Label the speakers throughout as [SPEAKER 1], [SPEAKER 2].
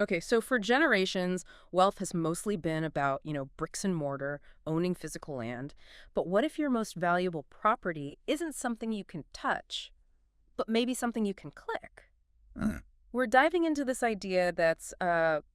[SPEAKER 1] Okay, so for generations, wealth has mostly been about, bricks and mortar, owning physical land. But what if your most valuable property isn't something you can touch, but maybe something you can click?
[SPEAKER 2] Hmm.
[SPEAKER 1] We're diving into this idea that's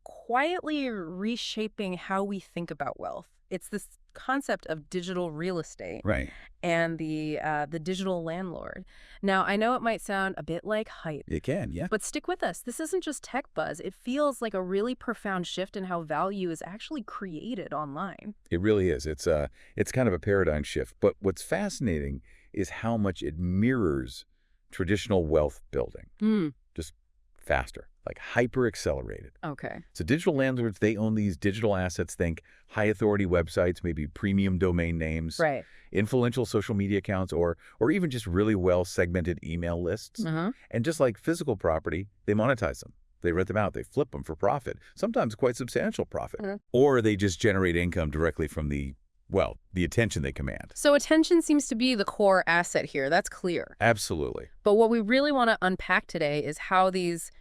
[SPEAKER 1] quietly reshaping how we think about wealth. It's this concept of digital real estate
[SPEAKER 2] Right.
[SPEAKER 1] and the digital landlord. Now, I know it might sound a bit like hype,
[SPEAKER 2] It can, yeah.
[SPEAKER 1] but stick with us. This isn't just tech buzz. It feels like a really profound shift in how value is actually created online.
[SPEAKER 2] It really is. It's kind of a paradigm shift. But what's fascinating is how much it mirrors traditional wealth building,
[SPEAKER 1] Hmm.
[SPEAKER 2] just faster, like hyper accelerated.
[SPEAKER 1] Okay.
[SPEAKER 2] So digital landlords, they own these digital assets, think high authority websites, maybe premium domain names,
[SPEAKER 1] Right.
[SPEAKER 2] influential social media accounts, or even just really well segmented email lists.
[SPEAKER 1] Uh-huh.
[SPEAKER 2] And just like physical property, they monetize them. They rent them out, they flip them for profit, sometimes quite substantial profit.
[SPEAKER 1] Mhm.
[SPEAKER 2] Or they just generate income directly from the attention they command.
[SPEAKER 1] So attention seems to be the core asset here. That's clear.
[SPEAKER 2] Absolutely.
[SPEAKER 1] But what we really want to unpack today is how these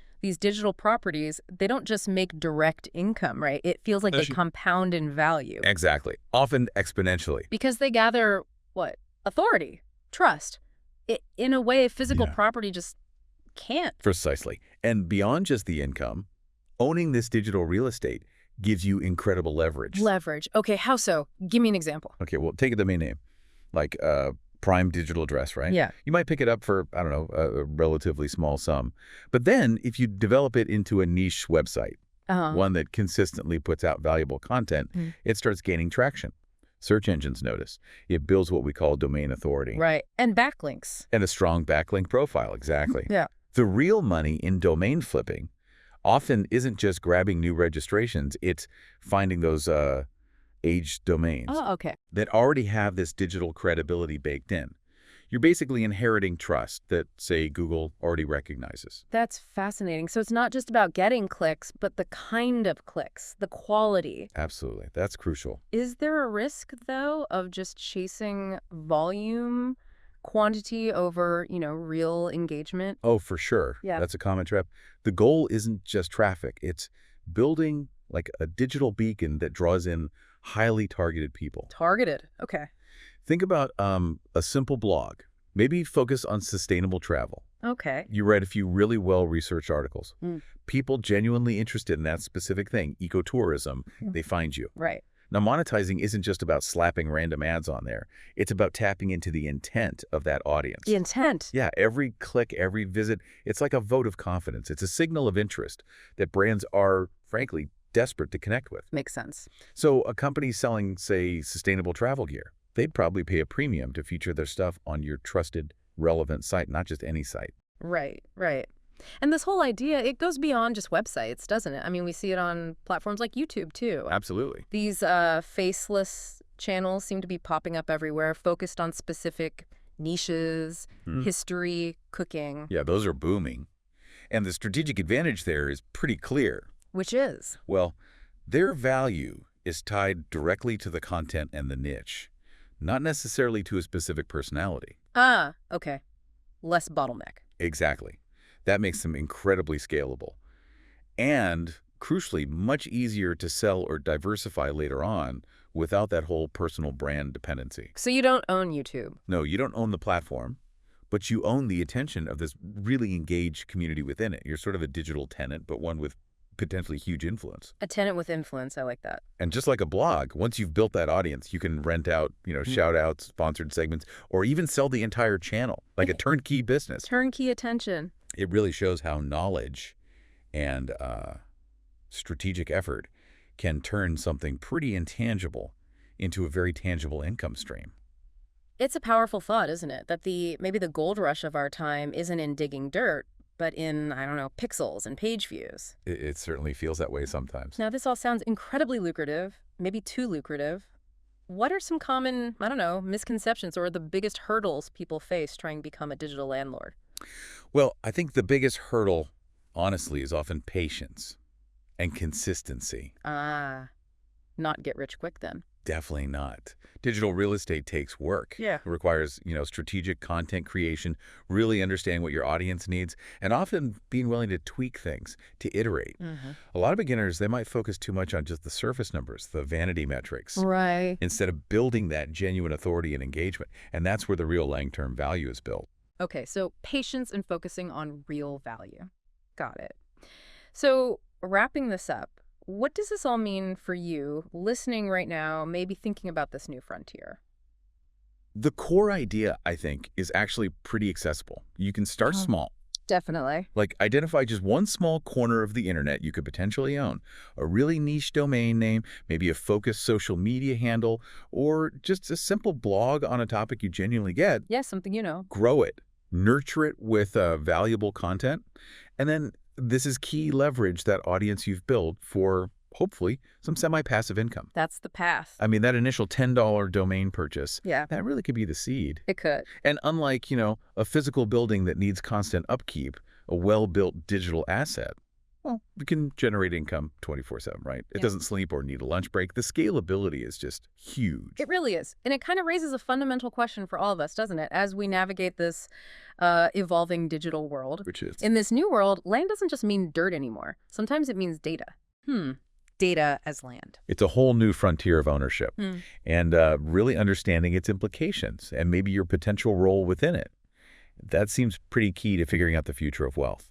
[SPEAKER 1] digital properties, they don't just make direct income, right? It feels like they
[SPEAKER 2] Especially-
[SPEAKER 1] compound in value
[SPEAKER 2] Exactly. Often exponentially.
[SPEAKER 1] because they gather what? Authority, trust. In a way, physical
[SPEAKER 2] Yeah.
[SPEAKER 1] property just can't.
[SPEAKER 2] Precisely. And beyond just the income, owning this digital real estate gives you incredible leverage.
[SPEAKER 1] Leverage. Okay, how so? Give me an example.
[SPEAKER 2] Okay, well, take the main name, like Prime Digital Address, right?
[SPEAKER 1] Yeah.
[SPEAKER 2] You might pick it up for, I don't know, a relatively small sum. But then if you develop it into a niche website,
[SPEAKER 1] Uh-huh.
[SPEAKER 2] one that consistently puts out valuable content,
[SPEAKER 1] Mm.
[SPEAKER 2] it starts gaining traction. Search engines notice. It builds what we call domain authority.
[SPEAKER 1] Right. And backlinks.
[SPEAKER 2] And a strong backlink profile, exactly.
[SPEAKER 1] Yeah.
[SPEAKER 2] The real money in domain flipping often isn't just grabbing new registrations, it's finding those aged domains
[SPEAKER 1] Oh, okay.
[SPEAKER 2] that already have this digital credibility baked in. You're basically inheriting trust that, say, Google already recognizes.
[SPEAKER 1] That's fascinating. So it's not just about getting clicks, but the kind of clicks, the quality.
[SPEAKER 2] Absolutely. That's crucial.
[SPEAKER 1] Is there a risk, though, of just chasing volume, quantity over, real engagement?
[SPEAKER 2] Oh, for sure.
[SPEAKER 1] Yeah.
[SPEAKER 2] That's a common trap. The goal isn't just traffic. It's building like a digital beacon that draws in highly targeted people.
[SPEAKER 1] Targeted. Okay.
[SPEAKER 2] Think about a simple blog. Maybe focus on sustainable travel.
[SPEAKER 1] Okay.
[SPEAKER 2] You write a few really well-researched articles.
[SPEAKER 1] Mm.
[SPEAKER 2] People genuinely interested in that specific thing, ecotourism,
[SPEAKER 1] Mm.
[SPEAKER 2] they find you.
[SPEAKER 1] Right.
[SPEAKER 2] Now, monetizing isn't just about slapping random ads on there. It's about tapping into the intent of that audience.
[SPEAKER 1] The intent.
[SPEAKER 2] Yeah, every click, every visit, it's like a vote of confidence. It's a signal of interest that brands are, frankly, desperate to connect with.
[SPEAKER 1] Makes sense.
[SPEAKER 2] So a company selling, say, sustainable travel gear, they'd probably pay a premium to feature their stuff on your trusted, relevant site, not just any site.
[SPEAKER 1] Right. Right. And this whole idea, it goes beyond just websites, doesn't it? I mean, we see it on platforms like YouTube, too.
[SPEAKER 2] Absolutely.
[SPEAKER 1] These faceless channels seem to be popping up everywhere, focused on specific niches, history, cooking.
[SPEAKER 2] Yeah, those are booming. And the strategic advantage there is pretty clear.
[SPEAKER 1] Which is?
[SPEAKER 2] Well, their value is tied directly to the content and the niche, not necessarily to a specific personality.
[SPEAKER 1] Ah, okay. Less bottleneck.
[SPEAKER 2] Exactly. That makes them incredibly scalable. And, crucially, much easier to sell or diversify later on without that whole personal brand dependency.
[SPEAKER 1] So you don't own YouTube.
[SPEAKER 2] No, you don't own the platform, but you own the attention of this really engaged community within it. You're sort of a digital tenant, but one with potentially huge influence.
[SPEAKER 1] A tenant with influence. I like that.
[SPEAKER 2] And just like a blog, once you've built that audience, you can rent out, shout outs, sponsored segments, or even sell the entire channel, like a turnkey business.
[SPEAKER 1] Turnkey attention.
[SPEAKER 2] It really shows how knowledge and strategic effort can turn something pretty intangible into a very tangible income stream.
[SPEAKER 1] It's a powerful thought, isn't it? That maybe the gold rush of our time isn't in digging dirt, but in, I don't know, pixels and page views.
[SPEAKER 2] It certainly feels that way sometimes.
[SPEAKER 1] Now, this all sounds incredibly lucrative, maybe too lucrative. What are some common, I don't know, misconceptions or the biggest hurdles people face trying to become a digital landlord?
[SPEAKER 2] Well, I think the biggest hurdle, honestly, is often patience and consistency.
[SPEAKER 1] Ah, not get rich quick then.
[SPEAKER 2] Definitely not. Digital real estate takes work.
[SPEAKER 1] Yeah.
[SPEAKER 2] It requires, strategic content creation, really understanding what your audience needs, and often being willing to tweak things, to iterate.
[SPEAKER 1] Hmm.
[SPEAKER 2] A lot of beginners, they might focus too much on just the surface numbers, the vanity metrics,
[SPEAKER 1] Right.
[SPEAKER 2] instead of building that genuine authority and engagement. And that's where the real long-term value is built.
[SPEAKER 1] Okay, so patience and focusing on real value. Got it. So, wrapping this up, what does this all mean for you listening right now, maybe thinking about this new frontier?
[SPEAKER 2] The core idea, I think, is actually pretty accessible. You can start
[SPEAKER 1] Oh,
[SPEAKER 2] small.
[SPEAKER 1] definitely.
[SPEAKER 2] Like, identify just one small corner of the internet you could potentially own, a really niche domain name, maybe a focused social media handle, or just a simple blog on a topic you genuinely get.
[SPEAKER 1] Yeah, something you know.
[SPEAKER 2] Grow it, nurture it with valuable content, and then this is key leverage that audience you've built for, hopefully, some semi-passive income.
[SPEAKER 1] That's the path.
[SPEAKER 2] I mean, that initial $10 domain purchase,
[SPEAKER 1] Yeah,
[SPEAKER 2] that really could be the seed.
[SPEAKER 1] it could.
[SPEAKER 2] And unlike, a physical building that needs constant upkeep, a well-built digital asset, well, we can generate income 24/7, right? It
[SPEAKER 1] Yeah.
[SPEAKER 2] doesn't sleep or need a lunch break. The scalability is just huge.
[SPEAKER 1] It really is. And it kind of raises a fundamental question for all of us, doesn't it? As we navigate this evolving digital world.
[SPEAKER 2] Which is,
[SPEAKER 1] In this new world, land doesn't just mean dirt anymore. Sometimes it means data. Data as land.
[SPEAKER 2] it's a whole new frontier of ownership
[SPEAKER 1] Hmm.
[SPEAKER 2] and really understanding its implications and maybe your potential role within it. That seems pretty key to figuring out the future of wealth.